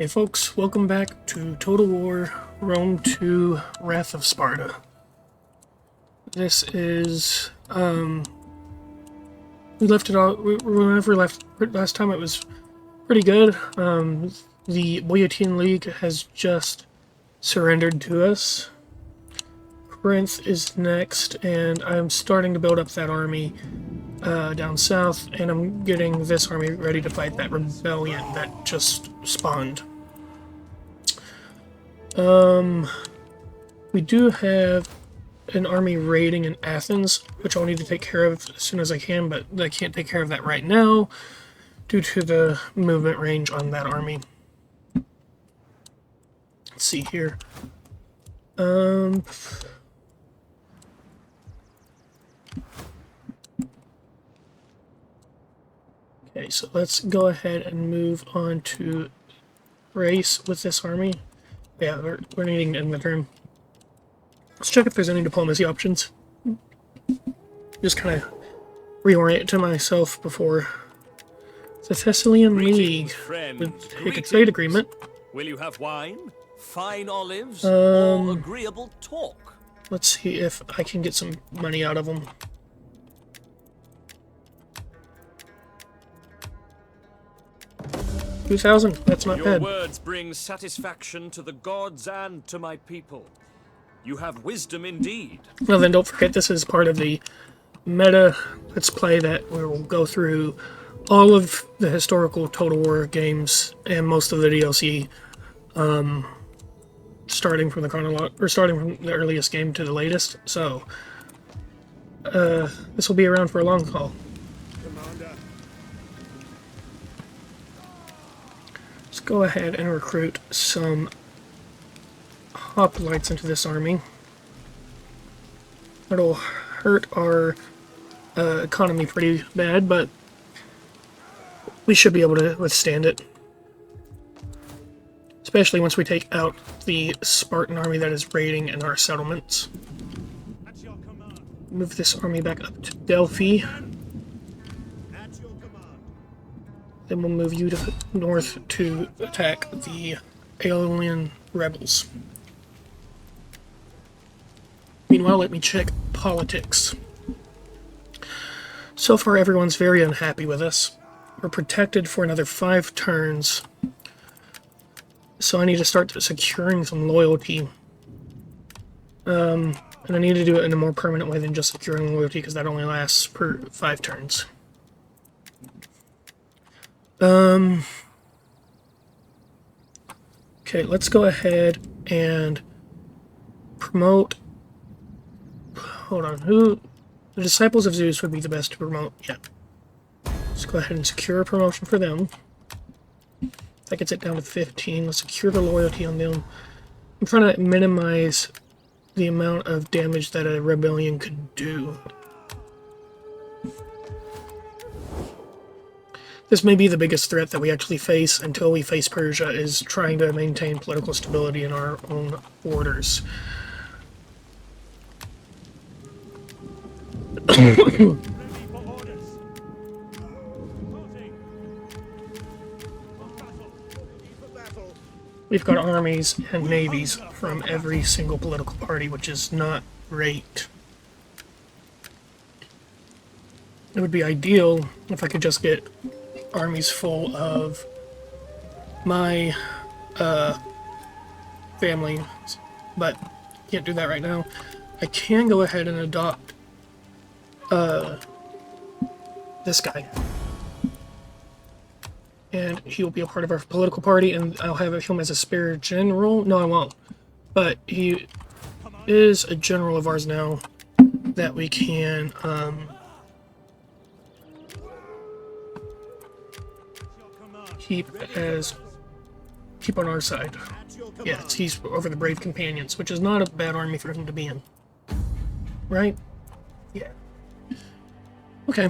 Hey folks, welcome back to Total War Rome 2 Wrath of Sparta. This is, we left it all, whenever we left last time it was pretty good. The Boeotian League has just surrendered to us. Corinth is next, and I'm starting to build up that army down south, and I'm getting this army ready to fight that rebellion that just spawned. We do have an army raiding in Athens, which I'll need to take care of as soon as I can, but I can't take care of that right now due to the movement range on that army. Let's see here. Okay, so let's go ahead and move on to race with this army. Yeah, we're needing to end the turn. Let's check if there's any diplomacy options. Just kind of reorient to myself before the Thessalian League would take a trade agreement. Will you have wine, fine olives, or agreeable talk? Let's see if I can get some money out of them. $2,000. That's not bad. Your words bring satisfaction to the gods and to my people. You have wisdom indeed. Well, then don't forget this is part of the meta Let's Play that we'll go through all of the historical Total War games and most of the DLC, starting from the earliest game to the latest. So this will be around for a long haul. Let's go ahead and recruit some hoplites into this army. It'll hurt our economy pretty bad, but we should be able to withstand it. Especially once we take out the Spartan army that is raiding in our settlements. Move this army back up to Delphi. Then we'll move you to north to attack the Aeolian rebels. Meanwhile, let me check politics. So far, everyone's very unhappy with us. We're protected for another 5 turns. So I need to start securing some loyalty. And I need to do it in a more permanent way than just securing loyalty, because that only lasts per 5 turns. Okay, let's go ahead and promote. Hold on, the Disciples of Zeus would be the best to promote. Yeah. Let's go ahead and secure a promotion for them. That gets it down to 15. Let's secure the loyalty on them. I'm trying to minimize the amount of damage that a rebellion could do. This may be the biggest threat that we actually face until we face Persia, is trying to maintain political stability in our own borders. We've got armies and navies from every single political party, which is not great. It would be ideal if I could just get armies full of my family, but can't do that right now. I can go ahead and adopt this guy, and he will be a part of our political party, and I'll have him as a spare general. No, I won't, but he is a general of ours now that we can keep on our side. Yes, he's over the Brave Companions, which is not a bad army for him to be in. Right? Yeah. Okay.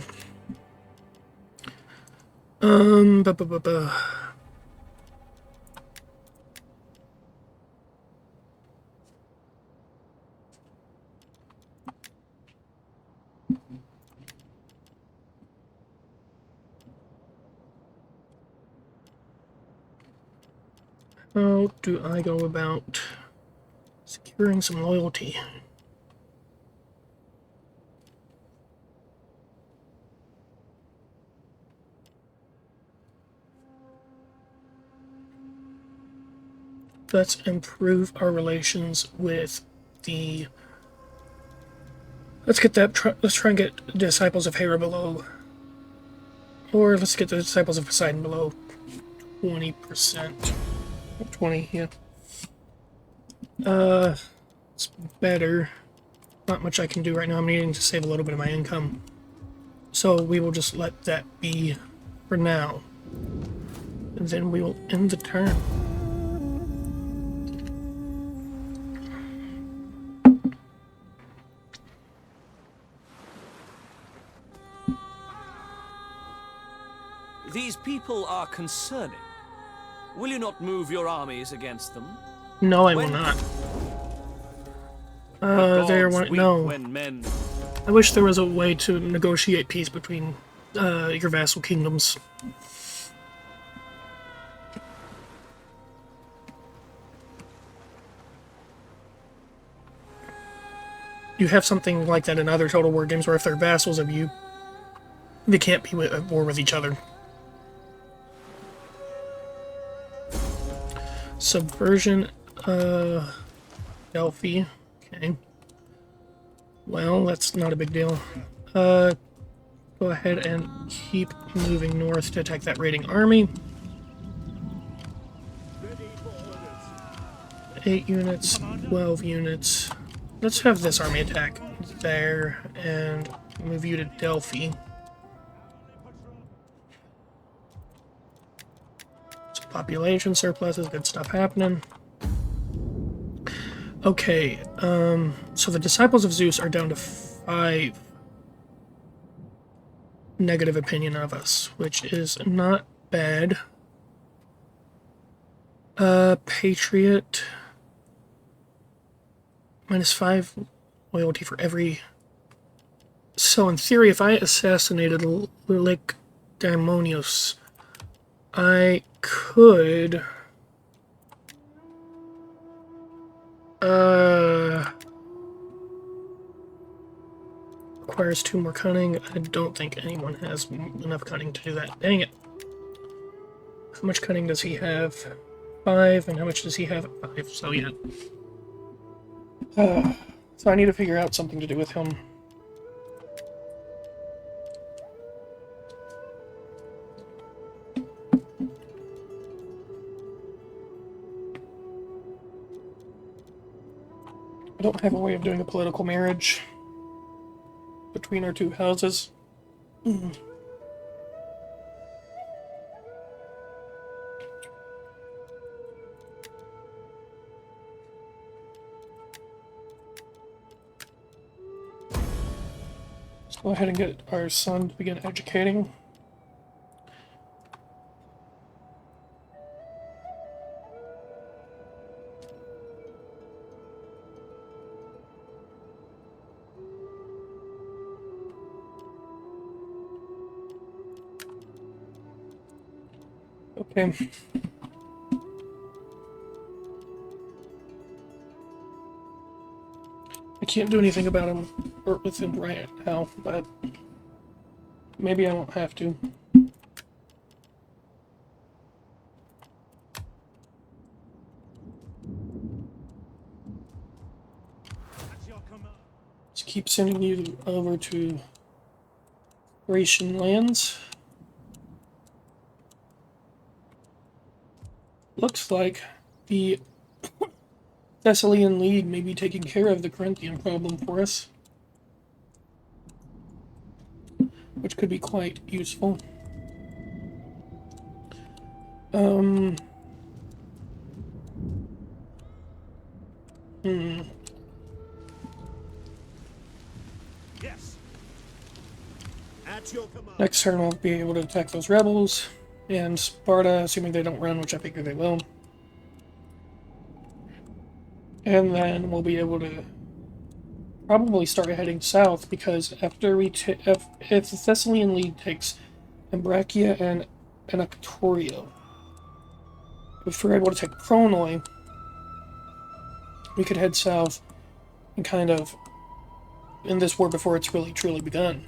How do I go about securing some loyalty? Let's improve our relations with the... Let's get that. Let's try and get Disciples of Hera below. Or let's get the Disciples of Poseidon below 20%. 20, yeah. It's better. Not much I can do right now. I'm needing to save a little bit of my income. So we will just let that be for now. And then we will end the turn. These people are concerning. Will you not move your armies against them? No, I will not. There one. No. When men... I wish there was a way to negotiate peace between your vassal kingdoms. You have something like that in other Total War games where if they're vassals of you, they can't be at war with each other. Subversion, Delphi. Okay. Well, that's not a big deal. Go ahead and keep moving north to attack that raiding army. 8 units, 12 units. Let's have this army attack there and move you to Delphi. So population surpluses, good stuff happening. Okay, so the Disciples of Zeus are down to 5 negative opinion of us, which is not bad. Patriot... -5 loyalty for every... So in theory, if I assassinated Lycdaimonios, I could... Requires 2 more cunning. I don't think anyone has enough cunning to do that. Dang it. How much cunning does he have? 5, and how much does he have? 5, so yeah. So I need to figure out something to do with him. I don't have a way of doing a political marriage between our 2 houses. Let's go ahead and get our son to begin educating. Okay. I can't do anything about him or with him right now, but maybe I won't have to. Let's keep sending you over to Thracian lands. Looks like the Thessalian League may be taking care of the Corinthian problem for us, which could be quite useful. Yes. At your command. Next turn I'll be able to attack those rebels, and Sparta, assuming they don't run, which I figure they will. And then we'll be able to probably start heading south, because after we if the Thessalian League takes Ambracia and Anactoria, If we're able to take Chronoi, we could head south and kind of end this war before it's really truly begun.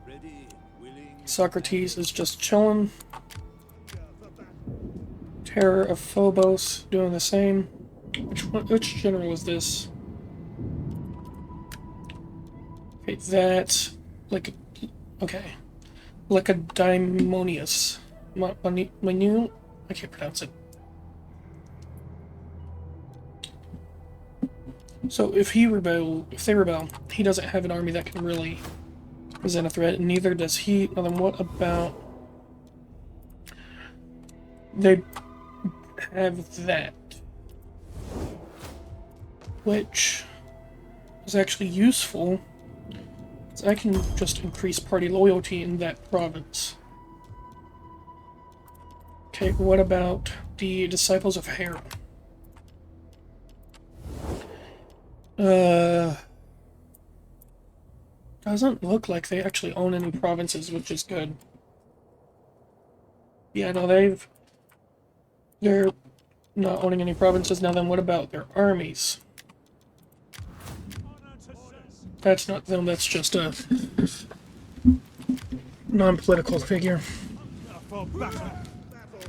Ready, willing. Socrates is just chilling. Terror of Phobos doing the same. Which general is this? Okay, that's like okay, Lacedaemonius. Manu, I can't pronounce it. So if they rebel, he doesn't have an army that can really present a threat, and neither does he. Well, then what about they have that, which is actually useful. So I can just increase party loyalty in that province. Okay, what about the Disciples of Hera? Doesn't look like they actually own any provinces, which is good. Yeah, no, they're not owning any provinces. Now then, what about their armies? That's not them, that's just a non-political figure. For battle. Battle.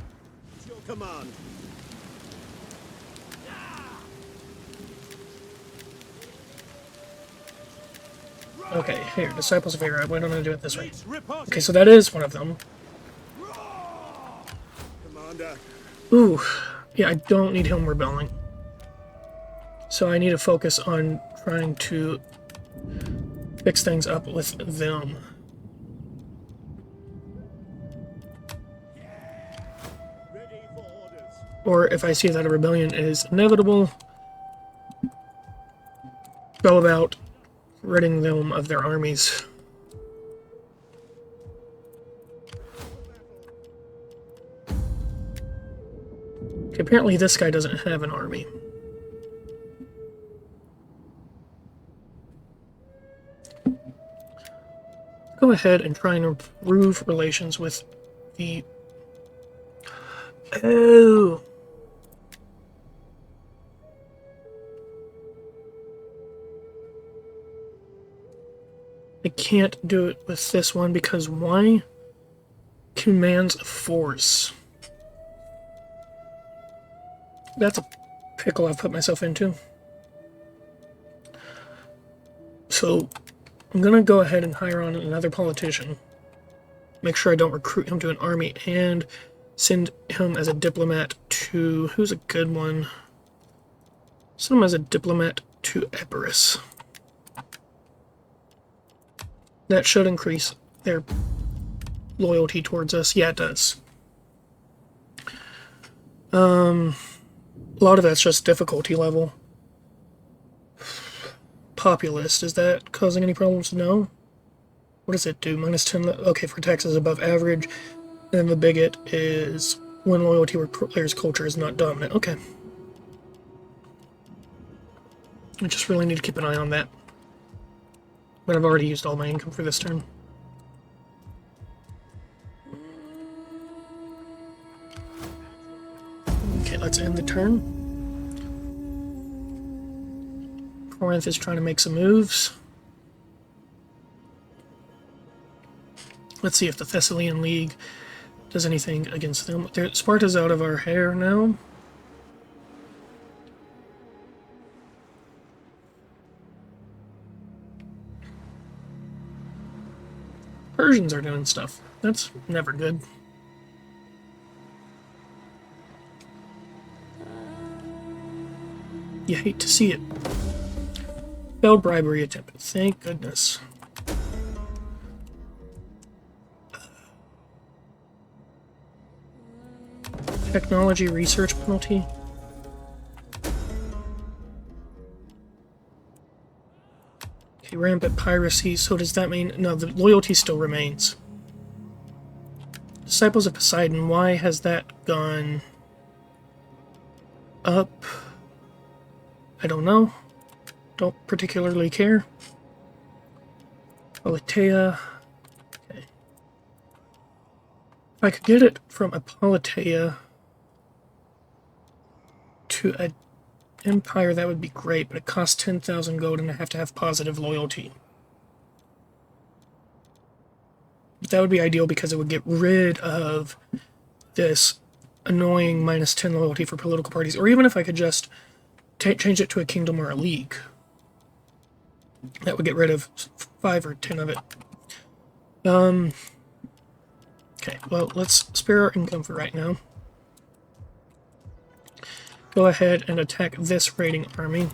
At your command. Okay, here, Disciples of Hera. Why don't I do it this way? Reporting. Okay, so that is one of them. Commander. Ooh, yeah, I don't need him rebelling. So I need to focus on trying to fix things up with them. Ready for orders. Or if I see that a rebellion is inevitable, go about ridding them of their armies. Okay, apparently this guy doesn't have an army. Go ahead and try and improve relations with the... Oh! I can't do it with this one because why? Commands a force. That's a pickle I've put myself into. So I'm gonna go ahead and hire on another politician. Make sure I don't recruit him to an army and send him as a diplomat to... Who's a good one? Send him as a diplomat to Epirus. That should increase their loyalty towards us. Yeah, it does. A lot of that's just difficulty level. Populist, is that causing any problems? No? What does it do? Minus 10, okay, for taxes above average. And the bigot is when loyalty or player's culture is not dominant. Okay. I just really need to keep an eye on that. But I've already used all my income for this turn. Okay, let's end the turn. Corinth is trying to make some moves. Let's see if the Thessalian League does anything against them. Sparta's out of our hair now. Persians are doing stuff. That's never good. You hate to see it. Failed bribery attempt. Thank goodness. Technology research penalty. Okay, rampant piracy. So does that mean... No, the loyalty still remains. Disciples of Poseidon. Why has that gone up? I don't know. Don't particularly care. Alatea. Okay. If I could get it from Apoliteia to an empire, that would be great, but it costs 10,000 gold and I have to have positive loyalty. But that would be ideal because it would get rid of this annoying minus 10 loyalty for political parties, or even if I could just change it to a kingdom or a league. That would get rid of 5 or 10 of it. Okay, well, let's spare our income for right now. Go ahead and attack this raiding army.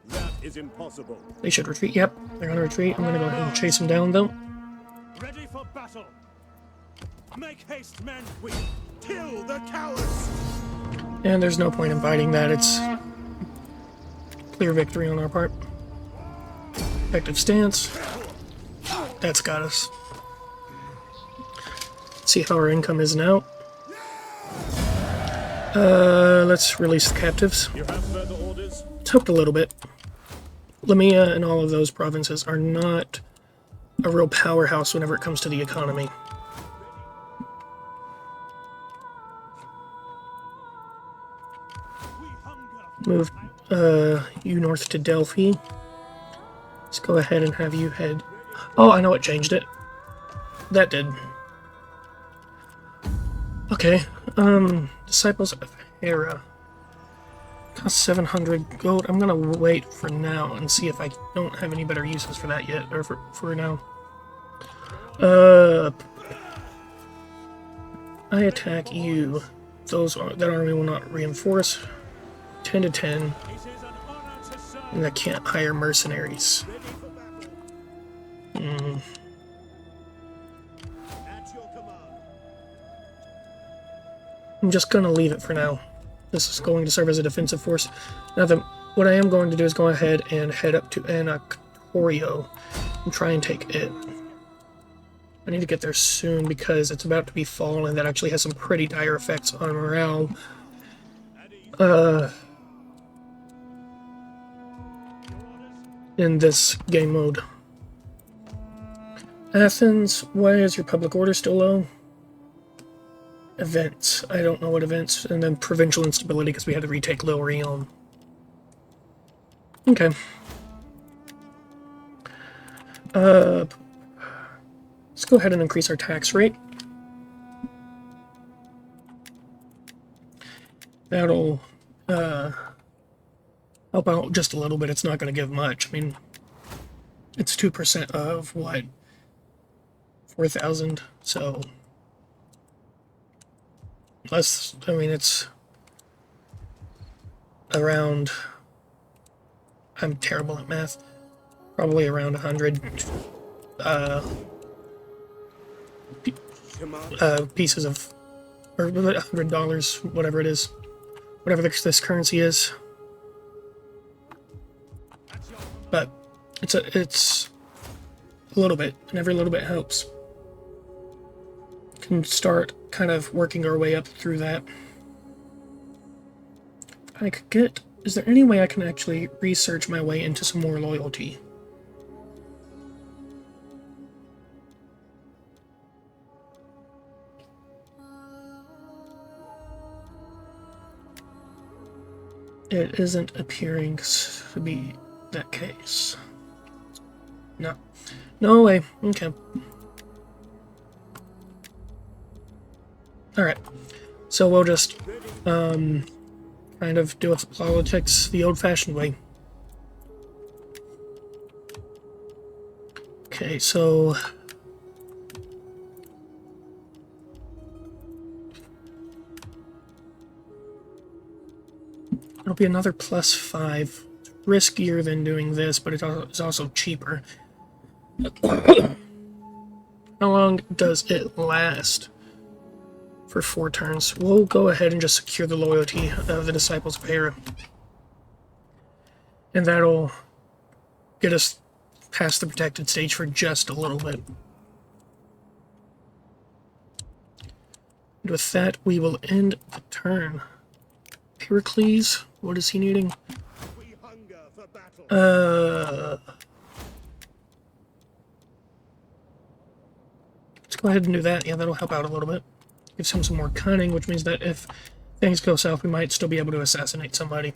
That is impossible. They should retreat. Yep, they're gonna retreat. I'm gonna go ahead and chase them down, though. Ready for battle. Make haste, men. We kill the cowards. And there's no point in fighting that. It's clear victory on our part. Effective stance. That's got us. See how our income is now. Let's release the captives. You have further orders? It's helped a little bit. Lamia and all of those provinces are not a real powerhouse whenever it comes to the economy. We hunger. Move you north to Delphi. Let's go ahead and have you head... Oh, I know what changed it. That did. Okay, Disciples of Hera. Cost 700 gold. I'm gonna wait for now and see if I don't have any better uses for that yet, or for now. I attack you. That army will not reinforce. 10 to 10. It is an honor to serve. And I can't hire mercenaries. Ready for battle. At your command. I'm just gonna leave it for now. This is going to serve as a defensive force. Now, what I am going to do is go ahead and head up to Anactorio and try and take it. I need to get there soon because it's about to be fall, and that actually has some pretty dire effects on morale. In this game mode. Athens, why is your public order still low? Events. I don't know what events. And then provincial instability because we had to retake Lorient. Okay. Let's go ahead and increase our tax rate. That'll help out just a little bit. It's not going to give much. I mean, it's 2% of what? 4,000. So less. I mean, it's around. I'm terrible at math. Probably around 100 pieces of, or $100, whatever it is, whatever this currency is. But it's a little bit, and every little bit helps. Can start kind of working our way up through that. I could get. Is there any way I can actually research my way into some more loyalty? It isn't appearing to be that case. No. No way. Okay. Alright. So we'll just, kind of do politics the old-fashioned way. Okay, so... it'll be another +5. Riskier than doing this, but it's also cheaper. How long does it last? For 4 turns. We'll go ahead and just secure the loyalty of the Disciples of Hera. And that'll get us past the protected stage for just a little bit. And with that, we will end the turn. Pericles, what is he needing? We hunger for battle. Let's go ahead and do that. Yeah, that'll help out a little bit. gives him some more cunning, which means that if things go south, we might still be able to assassinate somebody.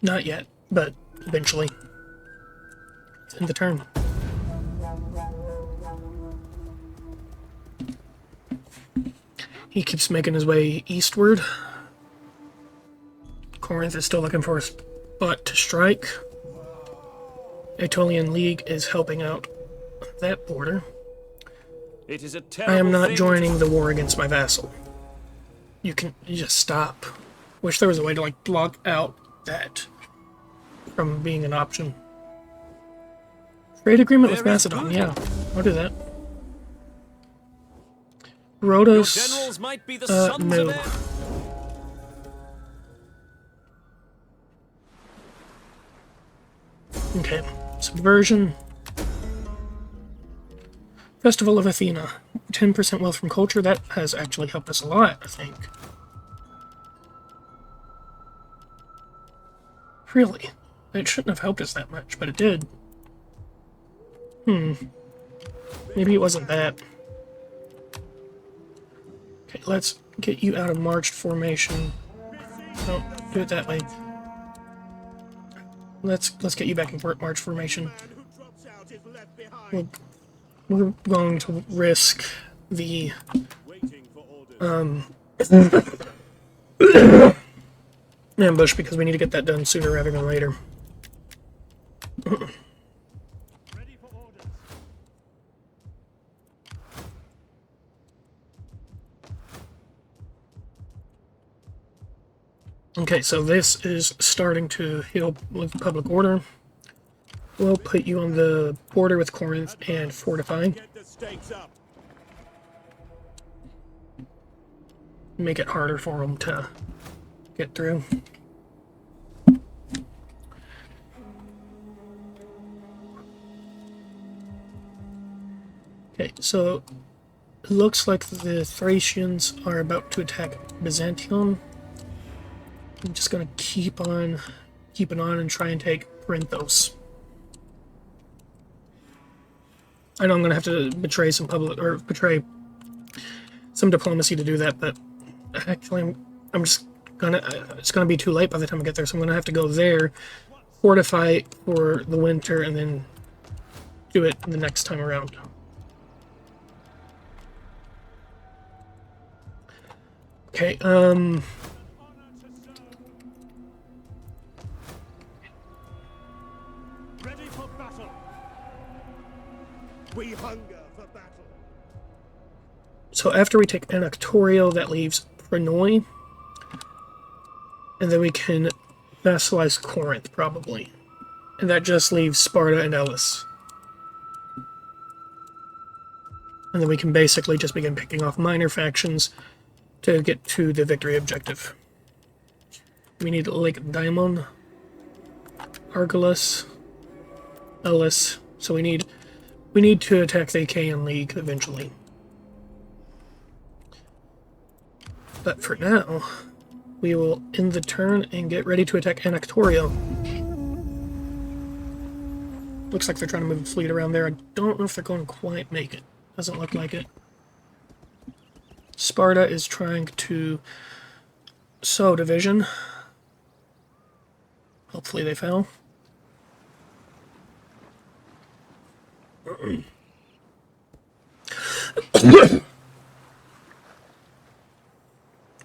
Not yet, but eventually. It's in the turn. He keeps making his way eastward. Corinth is still looking for a spot to strike. Aetolian League is helping out that border. It is a I terrible am not thing joining the war against my vassal. You just stop. Wish there was a way to like block out that from being an option. Trade agreement with There is Macedon, good. yeah. I'll do that. Your Rhodos, generals might be the sons no. of air. Okay. Subversion. Festival of Athena. 10% wealth from culture. That has actually helped us a lot, I think. Really? It shouldn't have helped us that much, but it did. Maybe it wasn't that. Okay, let's get you out of marched formation. No, do it that way. Let's get you back in march formation. We're going to risk the ambush because we need to get that done sooner rather than later. Okay, so this is starting to heal with public order. We'll put you on the border with Corinth and fortify. Get the stakes up. Make it harder for them to get through. Okay, so it looks like the Thracians are about to attack Byzantium. I'm just gonna keep on keeping on and try and take Perinthos. I know I'm gonna have to betray some betray some diplomacy to do that, but actually I'm just gonna it's gonna be too late by the time I get there, so I'm gonna have to go there, fortify for the winter, and then do it the next time around. Okay, Ready for battle. We hunger for battle. so after we take Anactorio, that leaves Prenoi, and then we can vassalize Corinth, probably. And that just leaves Sparta and Elis. And then we can basically just begin picking off minor factions to get to the victory objective. We need Lake Daimon, Argolis, Elis. So we need to attack the Achaean League eventually. But for now, we will end the turn and get ready to attack Anactorio. Looks like they're trying to move a fleet around there. I don't know if they're going to quite make it. Doesn't look like it. Sparta is trying to sow division. Hopefully they fail.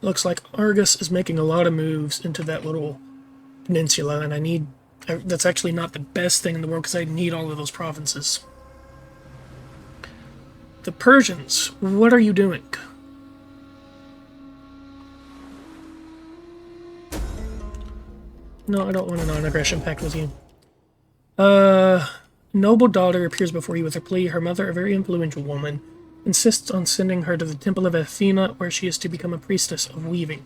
Looks like Argus is making a lot of moves into that little peninsula, and that's actually not the best thing in the world because I need all of those provinces. The Persians, what are you doing? No, I don't want a non-aggression pact with you. Noble daughter appears before you with a plea. Her mother, a very influential woman, insists on sending her to the temple of Athena, where she is to become a priestess of weaving.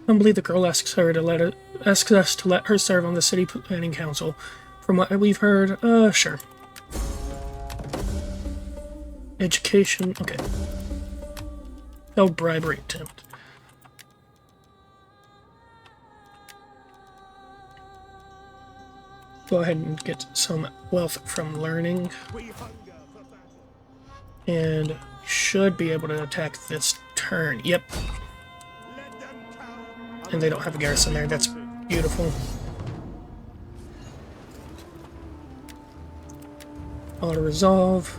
Humbly, the girl asks us to let her serve on the city planning council. From what we've heard, sure. Education, okay. Failed bribery attempt. Go ahead and get some wealth from learning. We hunger for battle. And should be able to attack this turn. Yep. Let them cower. And they don't have a garrison there. That's beautiful. Auto resolve.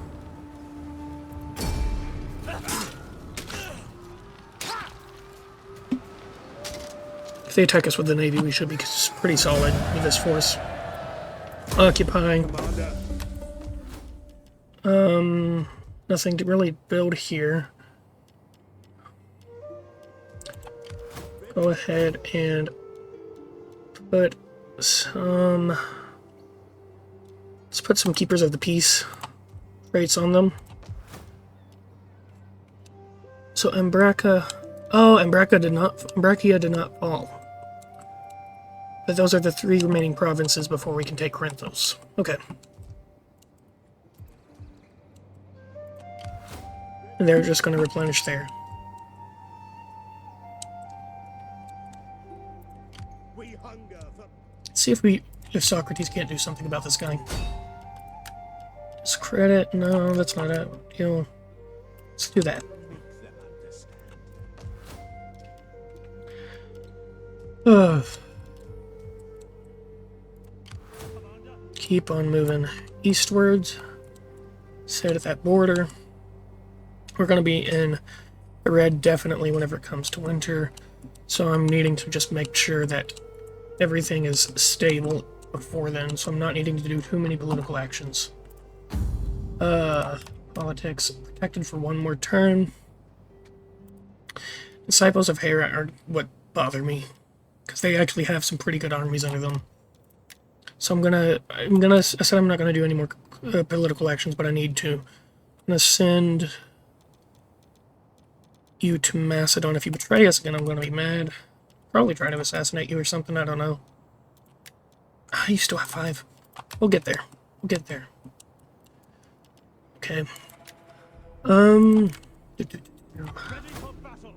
If they attack us with the navy, we should be pretty solid with this force. Occupying. Nothing to really build here. Go ahead and put some... Let's put some Keepers of the Peace rates on them. So Ambracia... Oh, Ambracia did not fall. But those are the 3 remaining provinces before we can take Corinthos. Okay. And they're just going to replenish there. We hunger for Let's see if Socrates can't do something about this guy. Discredit? No, that's not a deal. Let's do that. them understand. Ugh. Commander, Keep on moving eastwards. Sit at that border. We're going to be in the red definitely whenever it comes to winter. So I'm needing to just make sure that everything is stable before then. So I'm not needing to do too many political actions. Politics. Protected for 1 more turn. Disciples of Hera are what bother me. Because they actually have some pretty good armies under them. So I said I'm not gonna do any more political actions, but I need to. I'm gonna send you to Macedon. If you betray us again, I'm gonna be mad. Probably try to assassinate you or something, I don't know. You still have 5. We'll get there. We'll get there. Okay. ready for battle.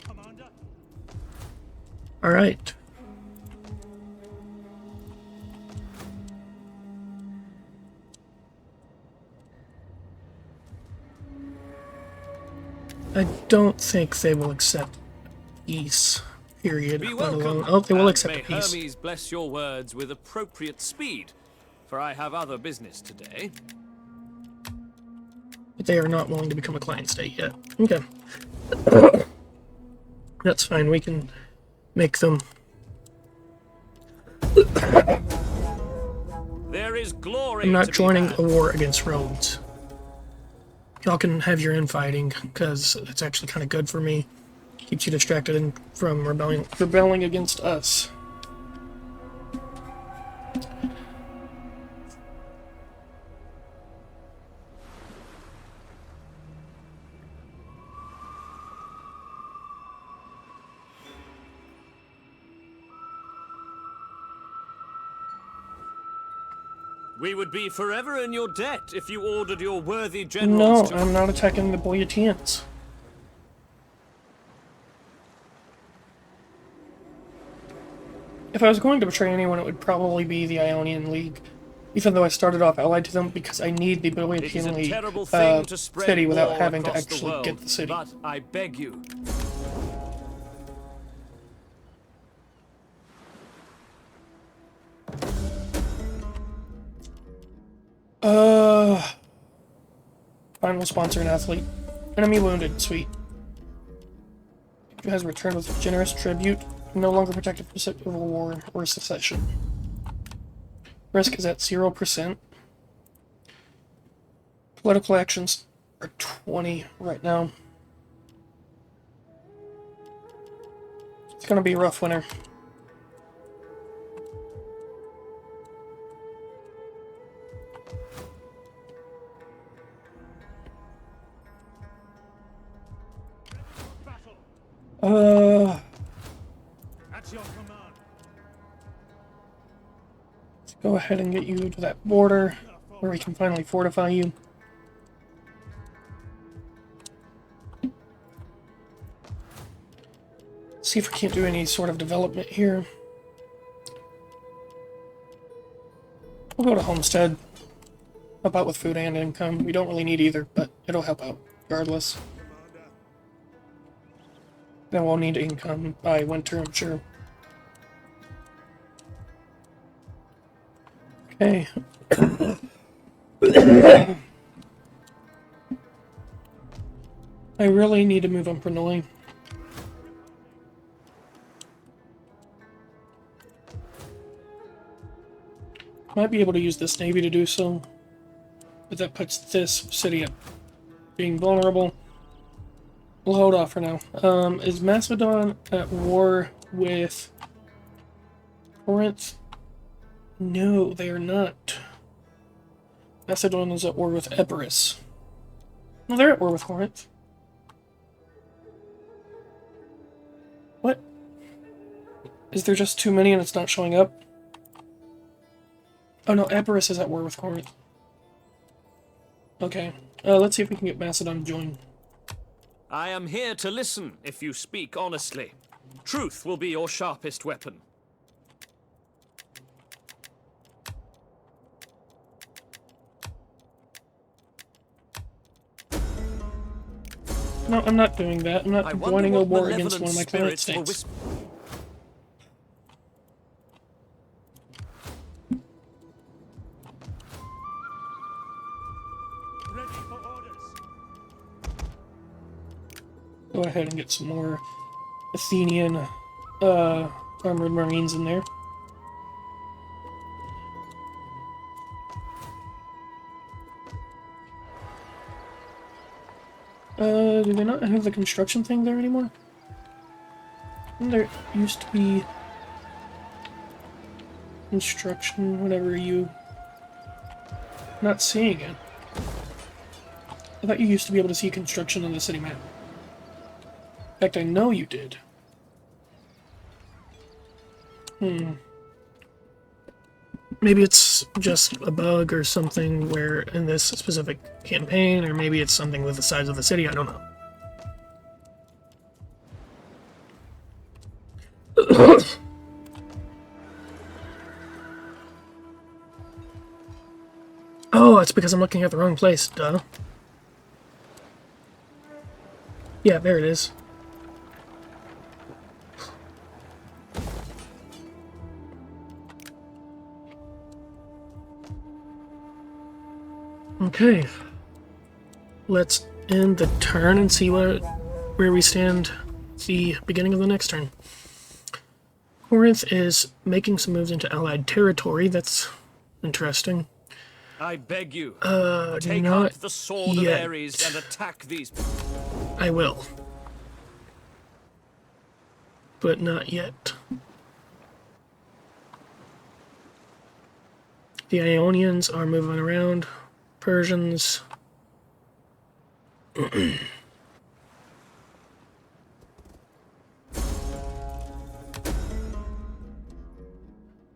Commander, Alright. I don't think they will accept peace. Period. Be Let welcome. alone. Oh, they will and accept may a peace. Hermes bless your words with appropriate speed, for I have other business today. But they are not willing to become a client state yet. Okay. That's fine. We can make them. There is glory. I'm not to be joining had. a war against Rhodes. Y'all can have your infighting, because it's actually kind of good for me. Keeps you distracted from rebelling against us. We would be forever in your debt if you ordered your worthy No, generals to... I'm not attacking the Boeotians. If I was going to betray anyone, it would probably be the Ionian League. Even though I started off allied to them, because I need the It is Boeotian a League terrible thing to spread city without war having to across the actually world, get the city. But I beg you, Final sponsor and athlete. Enemy wounded. Sweet. Has returned with generous tribute. No longer protected from civil war or secession. Risk is at 0%. Political actions are 20 right now. It's gonna be a rough winter. battle. At your command. Let's go ahead and get you to that border where we can finally fortify you. See if we can't do any sort of development here. We'll go to Homestead. Help out with food and income. We don't really need either, but it'll help out regardless. Then we'll need income by winter, I'm sure. Okay. I really need to move on Pernoli. Might be able to use this navy to do so, but that puts this city at being vulnerable. We'll hold off for now. Is Macedon at war with Corinth? No, they are not. Macedon is at war with Epirus. No, they're at war with Corinth. What? Is there just too many and it's not showing up? Oh no, Epirus is at war with Corinth. Okay, let's see if we can get Macedon to join. I am here to listen if you speak honestly. Truth will be your sharpest weapon. No, I'm not doing that. I'm not joining a war against one of my client states. Ready for orders. Go ahead and get some more Athenian armored marines in there. Do they not have the construction thing there anymore? There used to be construction whenever you... Not seeing it. I thought you used to be able to see construction on the city map. In fact, I know you did. Maybe it's just a bug or something where in this specific campaign, or maybe it's something with the size of the city, I don't know. Oh, it's because I'm looking at the wrong place, duh. Yeah, there it is. Okay. Let's end the turn and see where we stand at the beginning of the next turn. Corinth is making some moves into Allied territory. That's interesting. I beg you, Take out the sword yet. of Ares and attack these. I will. But not yet. The Ionians are moving around. Persians.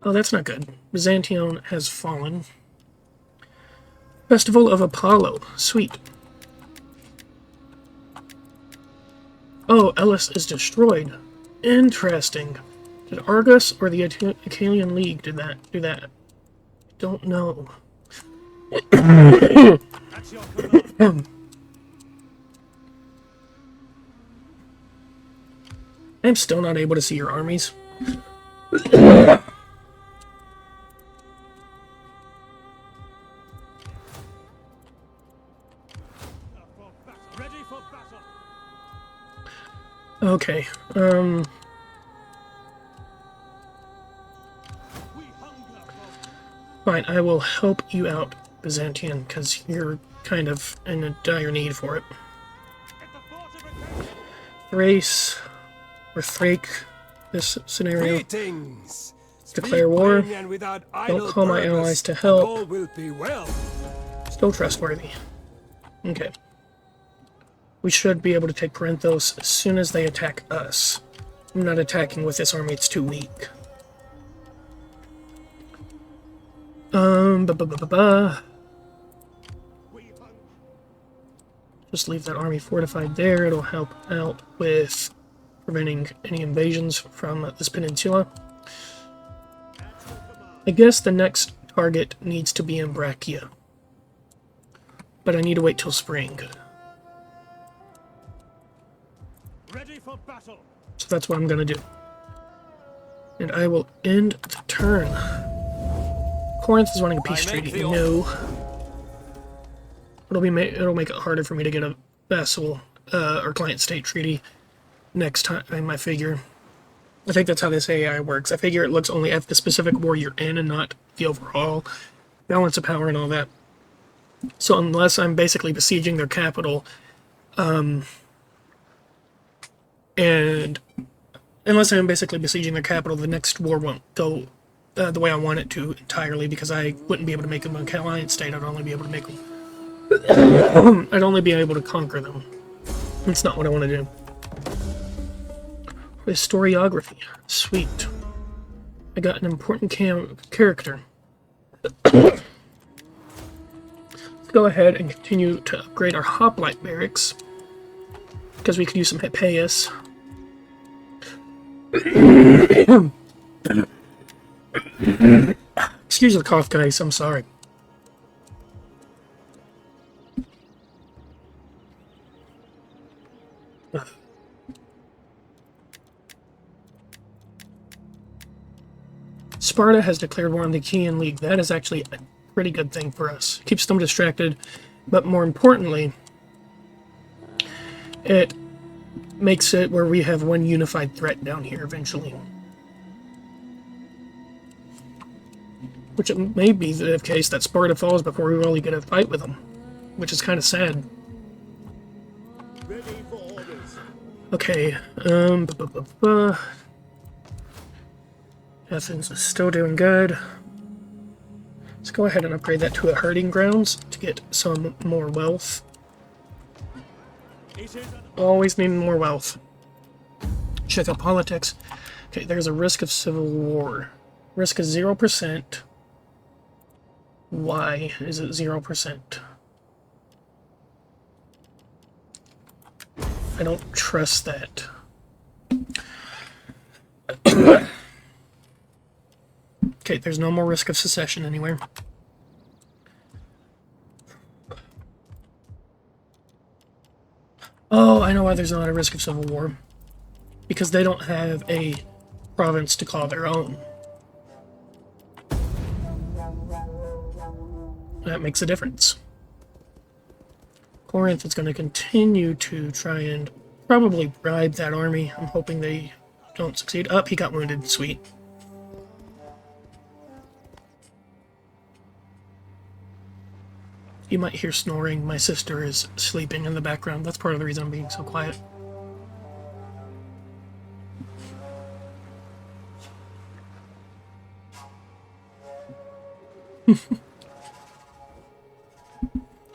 Oh, that's not good. Byzantium has fallen. Festival of Apollo. Sweet. Oh, Elis is destroyed. Interesting. Did Argus or the Achaian League do that? Don't know. That's your command. I'm still not able to see your armies. Ready for battle. Okay, We hunger for fine, I will help you out, Byzantium, because you're kind of in a dire need for it. at the fortification. Thrace, or Thrake, this scenario. Greetings. Declare Speak war. plainly and without Don't idle call my purpose, allies to and help. all will be well. Still trustworthy. Okay. We should be able to take Corinthos as soon as they attack us. I'm not attacking with this army, it's too weak. Just leave that army fortified there. It'll help out with preventing any invasions from this peninsula. I guess the next target needs to be in Brachia. but I need to wait till spring. Ready for battle. So that's what I'm going to do. And I will end the turn. Corinth is wanting a peace treaty. No. It'll make it harder for me to get a vassal or client state treaty next time, I figure. I think that's how this AI works. I figure it looks only at the specific war you're in and not the overall balance of power and all that. So unless I'm basically besieging their capital, and unless I'm basically besieging their capital, the next war won't go the way I want it to entirely, because I wouldn't be able to make them a client state. I'd only be able to make them. I'd only be able to conquer them. That's not what I want to do. Historiography. Sweet. I got an important character. Let's go ahead and continue to upgrade our hoplite barracks, because we could use some Hippias. Excuse the cough, guys. I'm sorry. Sparta has declared war on the Achaean League. That is actually a pretty good thing for us. Keeps them distracted, but more importantly, it makes it where we have one unified threat down here eventually. Which it may be the case that Sparta falls before we really get a fight with them, which is kind of sad. Okay, Athens is still doing good. Let's go ahead and upgrade that to a herding grounds to get some more wealth. Always needing more wealth. Check out politics. Okay, there's a risk of civil war. Risk is 0%. Why is it 0%? I don't trust that. Okay, there's no more risk of secession anywhere. Oh, I know why there's not a risk of civil war. Because they don't have a province to call their own. That makes a difference. Corinth is going to continue to try and probably bribe that army. I'm hoping they don't succeed. Oh, he got wounded. Sweet. You might hear snoring. My sister is sleeping in the background. That's part of the reason I'm being so quiet.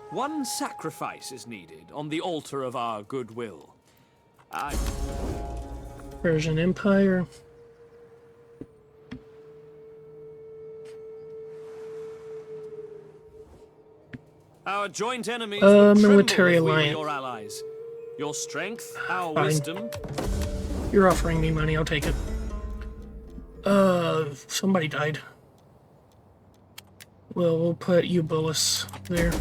One sacrifice is needed on the altar of our goodwill. Persian Empire. Our joint enemies will military tremble if we were alliance. your allies. Your strength, our Fine. wisdom. You're offering me money, I'll take it. Somebody died. Well, we'll put Eubulus there.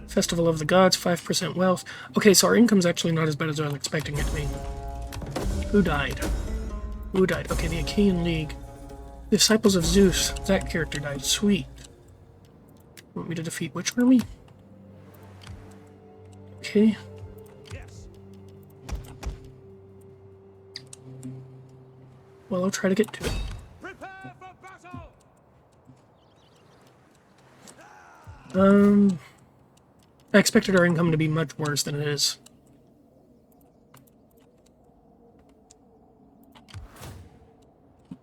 Festival of the Gods, 5% wealth. Okay, so our income's actually not as bad as I was expecting it to be. Who died? Who died? Okay, the Achaean League. The Disciples of Zeus. That character died. Sweet. Want me to defeat which army? Okay. Yes. Well, I'll try to get to it. Prepare for battle. I expected our income to be much worse than it is.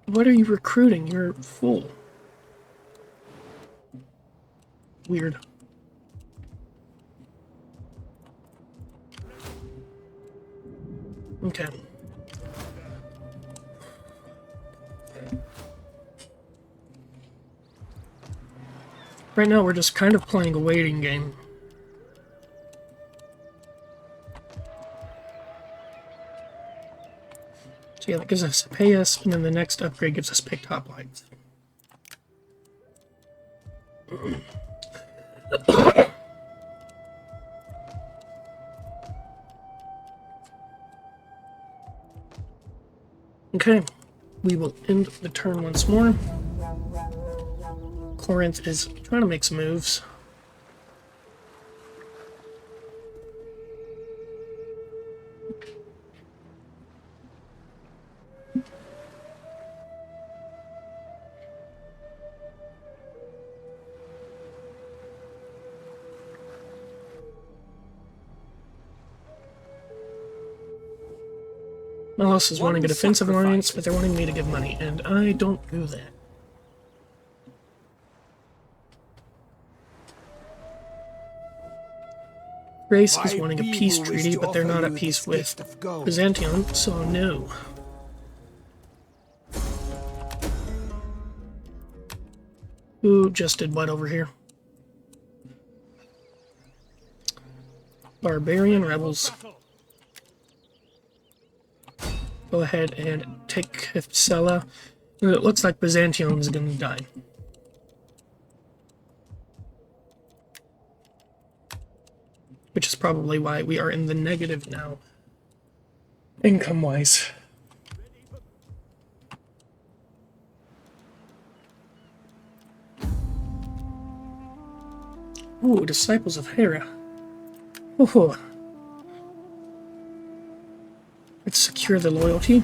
What are you recruiting? You're full. Weird. Okay. Right now we're just kind of playing a waiting game. So yeah, that gives us pay us, and then the next upgrade gives us picked hoplites. Okay, we will end the turn once more. Corinth is trying to make some moves. Melos is wanting a defensive alliance, but they're wanting me to give money, and I don't do that. Grace is wanting a peace treaty, but they're not at peace with Byzantium, so no. Who just did what over here? Barbarian rebels. Go ahead and take Kefsela. It looks like Byzantium is going to die. Which is probably why we are in the negative now, income-wise. Ooh, Disciples of Hera. Ooh. Let's secure the loyalty.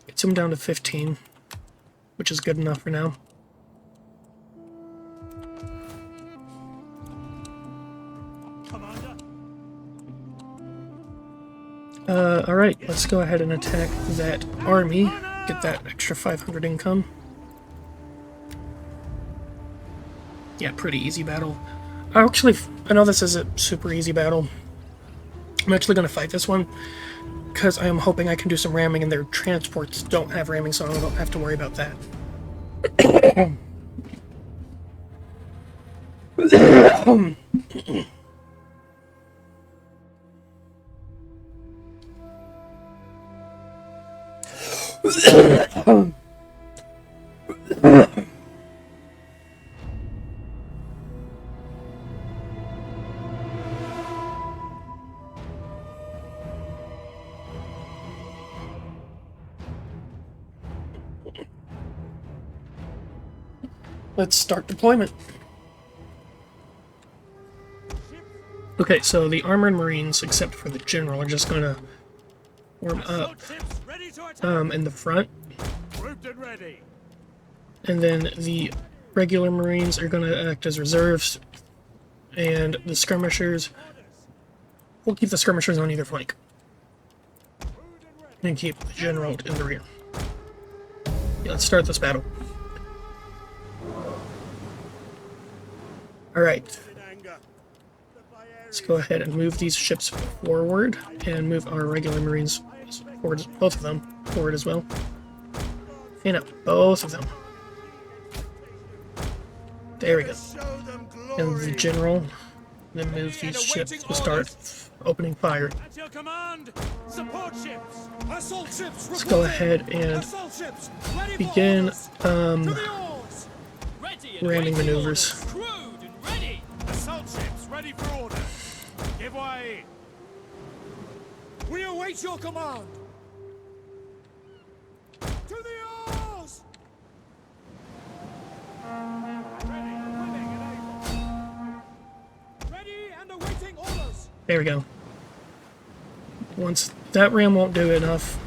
Gets him down to 15, which is good enough for now. Alright, let's go ahead and attack that army. Get that extra 500 income. Yeah, pretty easy battle. I know this is a super easy battle. I'm actually going to fight this one because I am hoping I can do some ramming, and their transports don't have ramming, so I don't have to worry about that. Let's start deployment. Okay, so the armored marines, except for the general, are just gonna warm up in the front. And then the regular marines are gonna act as reserves, and the skirmishers, we'll keep the skirmishers on either flank. And keep the general in the rear. Yeah, let's start this battle. Alright. Let's go ahead and move these ships forward, and move our regular marines forward, both of them forward as well. And up, both of them. There we go. And the general, then move these ships to start opening fire. Let's go ahead and begin ramming maneuvers. Assault ships ready for order. Give way. We await your command. To the oars. Ready, willing, and able. Ready and awaiting orders. There we go. Once that ram won't do enough.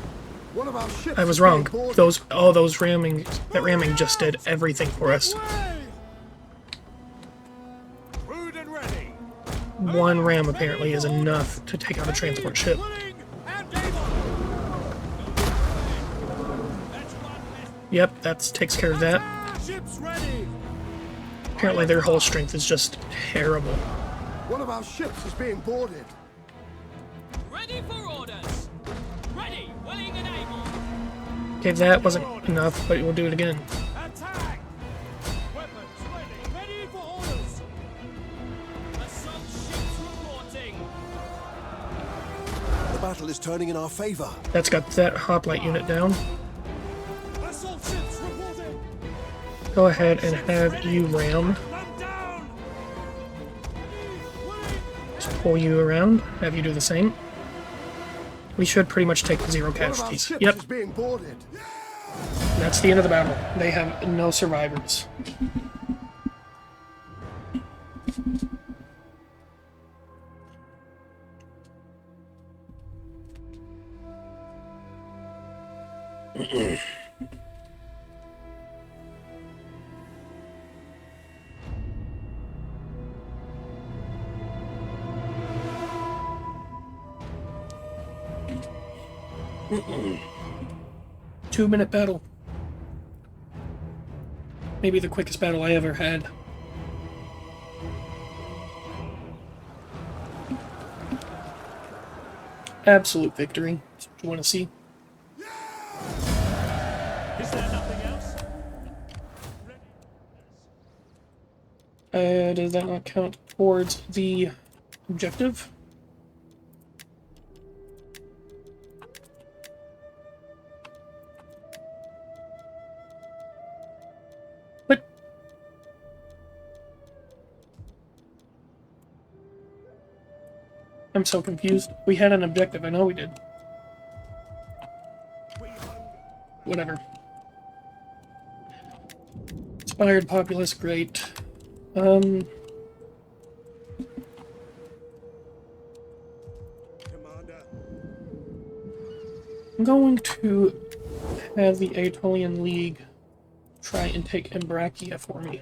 I was wrong. That ramming just did everything for us. One ram apparently is enough to take out a transport ship. Yep, that takes care of that. Apparently their hull strength is just terrible. One of our ships is being boarded. Ready for orders. Ready, willing and able. Okay, that wasn't enough, but we'll do it again. Attack. Weapons ready. Ready for orders. Assault ships reporting. The battle is turning in our favor. That's got that hoplite unit down. Assault ships reporting. Go ahead and have you rammed. Them down. Just pull you around, have you do the same. We should pretty much take 0 One of our casualties. ships Yep, is being boarded. that's the end of the battle. They have no survivors. Two-minute battle. Maybe the quickest battle I ever had. Absolute victory. That's what you want to see. Is there nothing else? Does that not count towards the objective? What? I'm so confused. We had an objective, I know we did. Whatever. Inspired populace, great. Commander. I'm going to have the Aetolian League try and take Ambracia for me.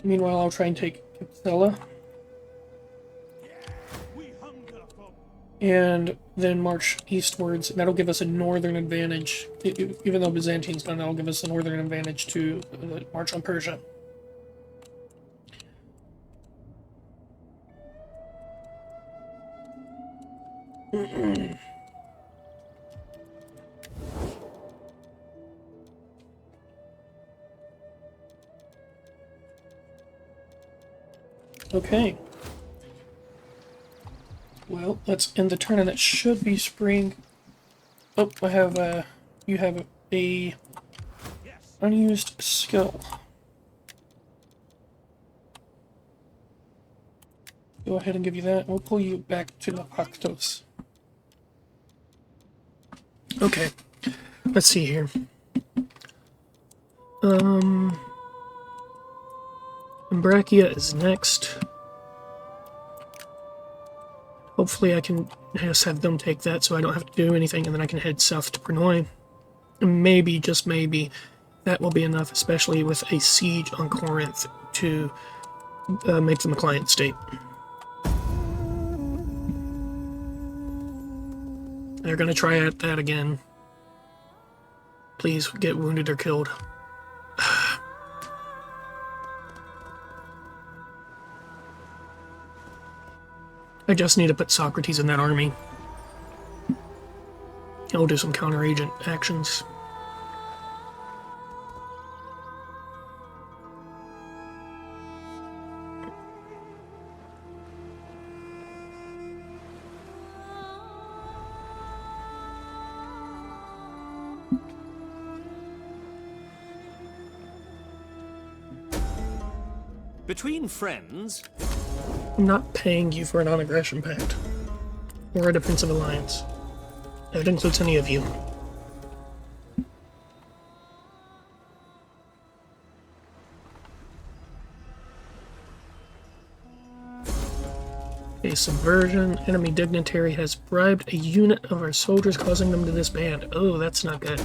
Meanwhile, I'll try and take Capsella. We hunger for And then march eastwards. That'll give us a northern advantage. Even though Byzantine's done, that'll give us a northern advantage to march on Persia. Okay. Well, let's end the turn, and that should be spring. Oh, I have you have a unused skill. Go ahead and give you that. We'll pull you back to the Pactos. Okay. Let's see here. Ambracia is next. Hopefully I can just have them take that so I don't have to do anything, and then I can head south to Pranoi. And maybe, just maybe, that will be enough, especially with a siege on Corinth, to make them a client state. They're gonna try at that again. Please get wounded or killed. I just need to put Socrates in that army. I'll do some counter-agent actions. Between friends, I'm not paying you for a non-aggression pact or a defensive alliance. That includes any of you. A subversion. Enemy dignitary has bribed a unit of our soldiers, causing them to disband. Oh, that's not good.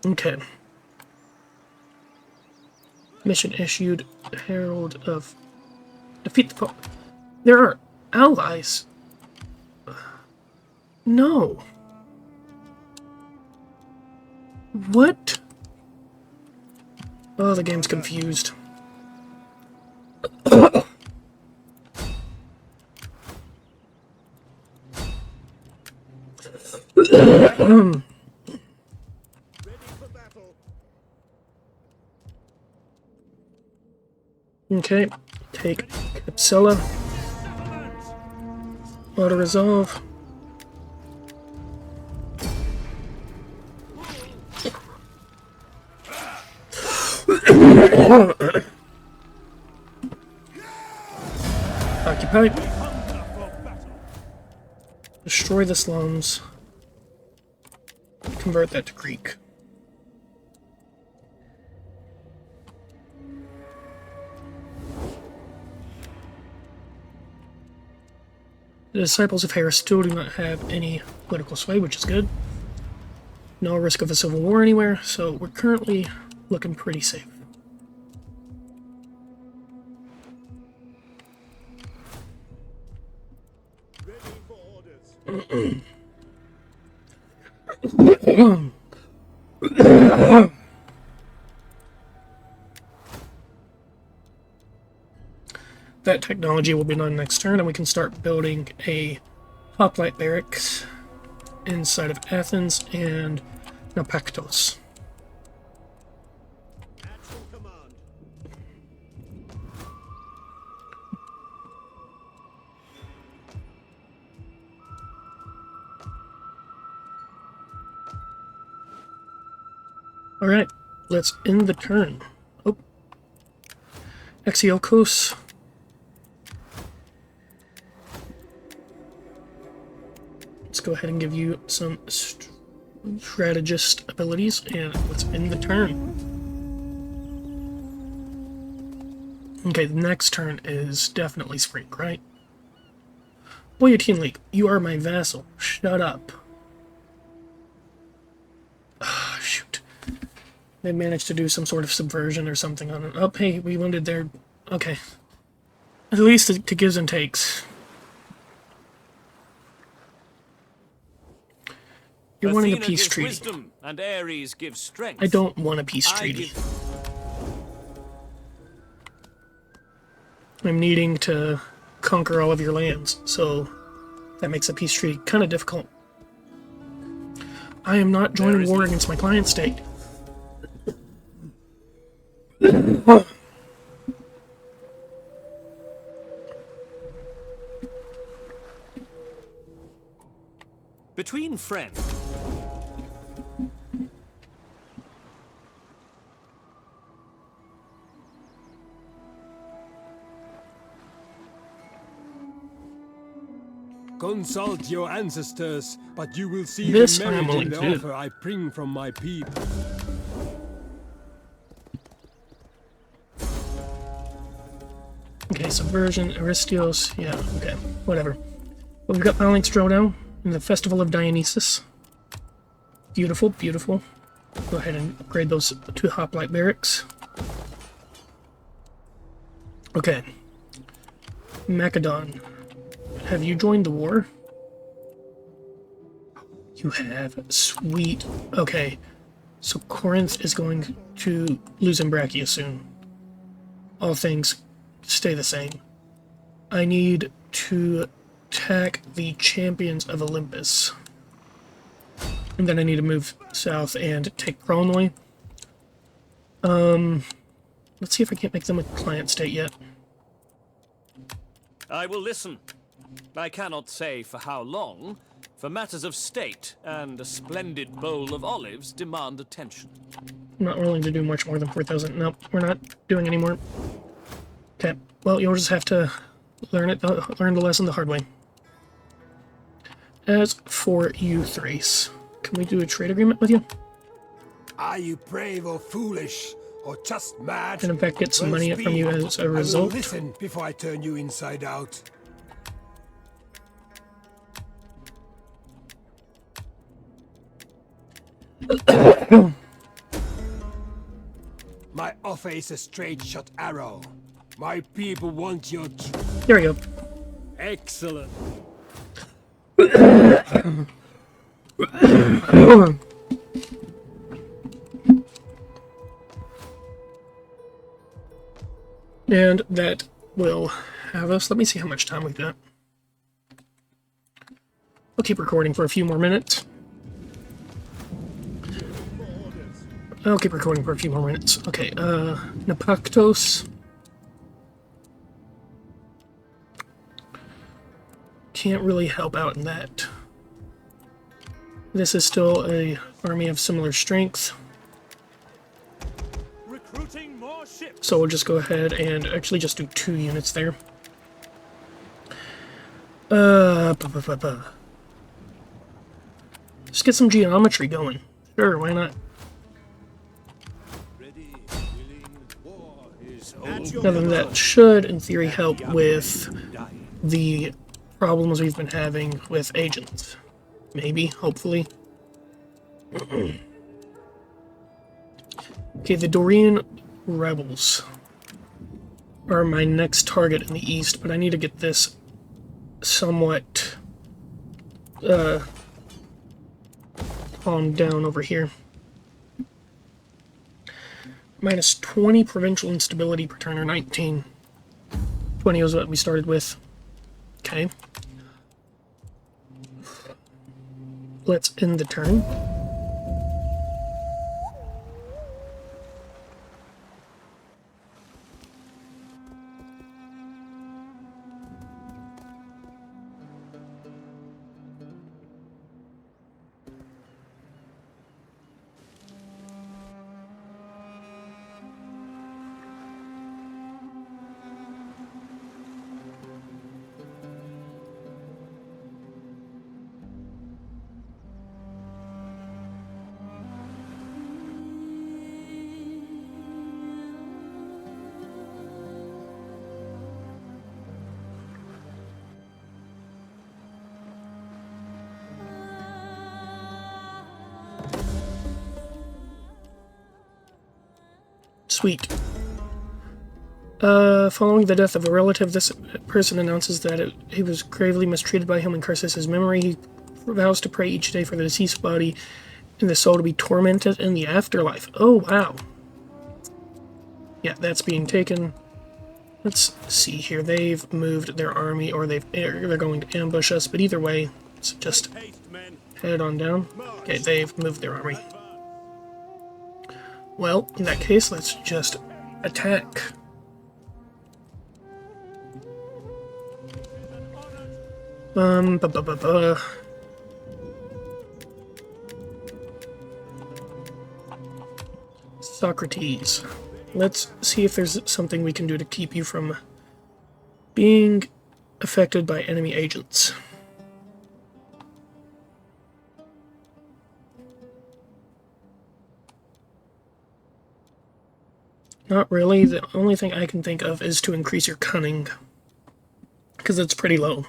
Okay. Mission issued. Herald of... Defeat the foe. There are allies. No. What? Oh, the game's confused. Okay, take Capsella. Auto resolve. Occupy. Hunger for battle. Destroy the slums. Convert that to Greek. The disciples of Hera still do not have any political sway, which is good. No risk of a civil war anywhere, so we're currently looking pretty safe. Ready for orders. That technology will be done next turn, and we can start building a hoplite barracks inside of Athens and Naupactos. Action command. Alright, let's end the turn. Oh. Exiokos. Let's go ahead and give you some strategist abilities, and let's end the turn. Okay, the next turn is definitely spring, right? Boyatine League, you are my vassal. Shut up. Ah, shoot. They managed to do some sort of subversion or something on it. Oh, hey, we landed there. Okay. At least it gives and takes. You're wanting a Athena peace gives treaty. wisdom, and Ares gives strength. I don't want a peace I treaty. give- I'm needing to conquer all of your lands, so that makes a peace treaty kind of difficult. I am not joining war against my client state. Between friends. Consult your ancestors, but you will see This the I am merit in willing the to do. offer I bring from my people. Okay, subversion, Aristios, yeah, okay, whatever. Well, we've got Phalanx Drawdown and the Festival of Dionysus. Beautiful, beautiful. Go ahead and upgrade those to hoplite barracks. Okay. Macedon, have you joined the war? You have. Sweet. Okay. So Corinth is going to lose Ambracia soon. All things stay the same. I need to attack the champions of Olympus. And then I need to move south and take Pronoi. Let's see if I can't make them a client state yet. I will listen. I cannot say for how long, for matters of state and a splendid bowl of olives demand attention. I'm not willing to do much more than 4,000. Nope, we're not doing any more. Okay, well, you'll just have to learn the lesson the hard way. As for you, Thrace, can we do a trade agreement with you? Are you brave or foolish, or just mad? And in fact, get some Well, money from speak. you as a I will result. listen before I turn you inside out. My offer is a straight shot arrow. My people want your There we go. Excellent. And that will have us. Let me see how much time we've got. I'll keep recording for a few more minutes. I'll keep recording for a few more minutes. Okay, Naupactos. Can't really help out in that. This is still a army of similar strength. Recruiting more ships. So we'll just go ahead and actually just do 2 units there. Just get some geometry going. Sure, why not? Ready, willing, war is at your Now then, that should, in theory, help with the problems we've been having with agents. Maybe, hopefully. Okay, the Dorian rebels are my next target in the east, but I need to get this somewhat calmed down over here. Minus 20 provincial instability per turn, or 19. 20 was what we started with. Okay. Let's end the turn. Sweet. Following the death of a relative, this person announces that he was gravely mistreated by him and curses his memory. He vows to pray each day for the deceased body and the soul to be tormented in the afterlife. Oh, wow. Yeah, that's being taken. Let's see here. They've moved their army, or they're going to ambush us, but either way, let's just haste, men. head on down. Okay, they've moved their army. Well, in that case, let's just attack. Ba ba ba ba. Socrates. Let's see if there's something we can do to keep you from being affected by enemy agents. Not really. The only thing I can think of is to increase your cunning, because it's pretty low.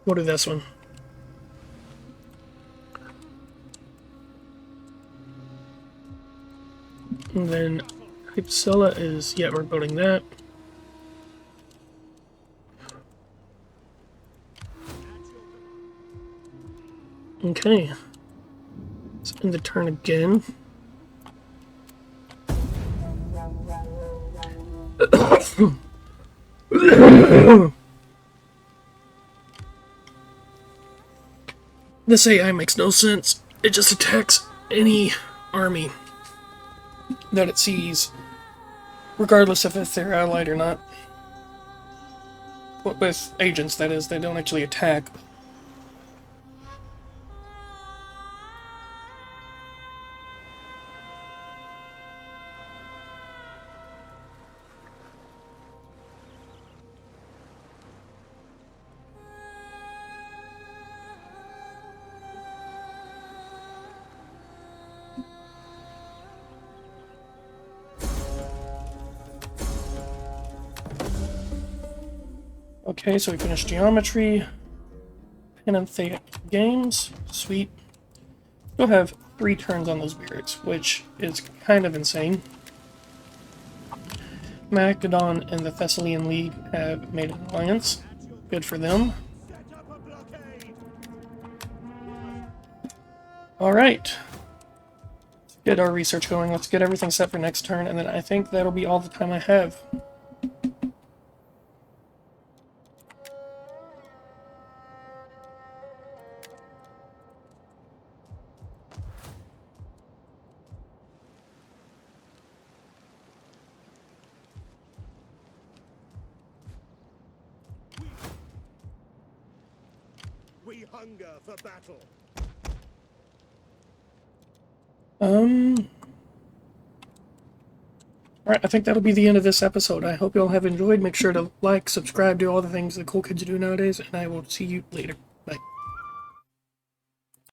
We'll do this one. And then Hypsilla is, yeah, we're building that. Okay. Let's end the turn again. This AI makes no sense. It just attacks any army that it sees, regardless of if they're allied or not. With agents, that is, they don't actually attack. Okay, so we finished geometry. Pantheon games. Sweet. We'll have 3 turns on those beards, which is kind of insane. Macedon and the Thessalian League have made an alliance. Good for them. Alright. Let's get our research going. Let's get everything set for next turn, and then I think that'll be all the time I have. We hunger for battle. Alright, I think that'll be the end of this episode. I hope you all have enjoyed. Make sure to like, subscribe, do all the things the cool kids do nowadays, and I will see you later.